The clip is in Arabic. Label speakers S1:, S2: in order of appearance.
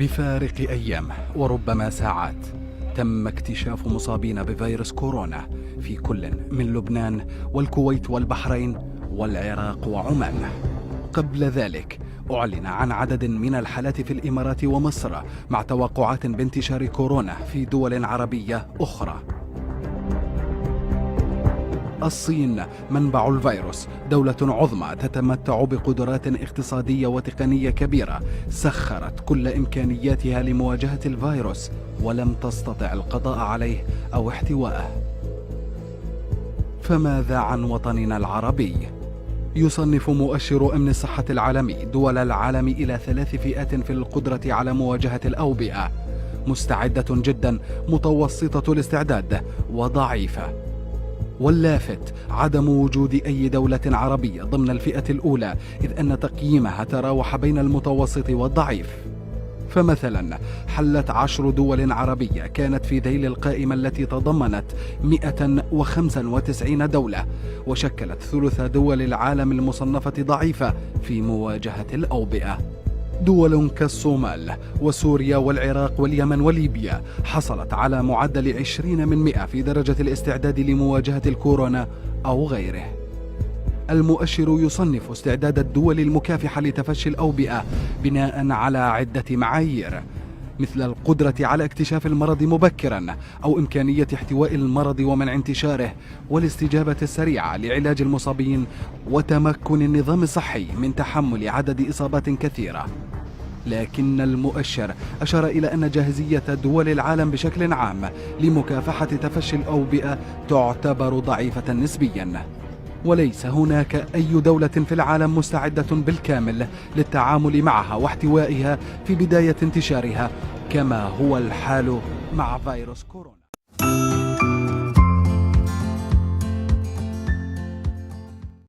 S1: بفارق أيام وربما ساعات تم اكتشاف مصابين بفيروس كورونا في كل من لبنان والكويت والبحرين والعراق وعمان. قبل ذلك أعلن عن عدد من الحالات في الإمارات ومصر، مع توقعات بانتشار كورونا في دول عربية أخرى. الصين منبع الفيروس، دولة عظمى تتمتع بقدرات اقتصادية وتقنية كبيرة، سخرت كل إمكانياتها لمواجهة الفيروس ولم تستطع القضاء عليه أو احتوائه. فماذا عن وطننا العربي؟ يصنف مؤشر أمن الصحة العالمي دول العالم إلى 3 فئات في القدرة على مواجهة الأوبئة: مستعدة جدا، متوسطة الاستعداد، وضعيفة. واللافت عدم وجود أي دولة عربية ضمن الفئة الأولى، إذ أن تقييمها تراوح بين المتوسط والضعيف. فمثلا حلت 10 دول عربية كانت في ذيل القائمة التي تضمنت 195 دولة، وشكلت ثلث دول العالم المصنفة ضعيفة في مواجهة الأوبئة. دول كالصومال وسوريا والعراق واليمن وليبيا حصلت على معدل 20 في درجة الاستعداد لمواجهة الكورونا أو غيره. المؤشر يصنف استعداد الدول المكافحة لتفشي الأوبئة بناء على عدة معايير، مثل القدرة على اكتشاف المرض مبكرا أو إمكانية احتواء المرض ومنع انتشاره، والاستجابة السريعة لعلاج المصابين، وتمكن النظام الصحي من تحمل عدد إصابات كثيرة. لكن المؤشر أشار إلى أن جاهزية دول العالم بشكل عام لمكافحة تفشي الأوبئة تعتبر ضعيفة نسبيا، وليس هناك أي دولة في العالم مستعدة بالكامل للتعامل معها واحتوائها في بداية انتشارها، كما هو الحال مع فيروس كورونا.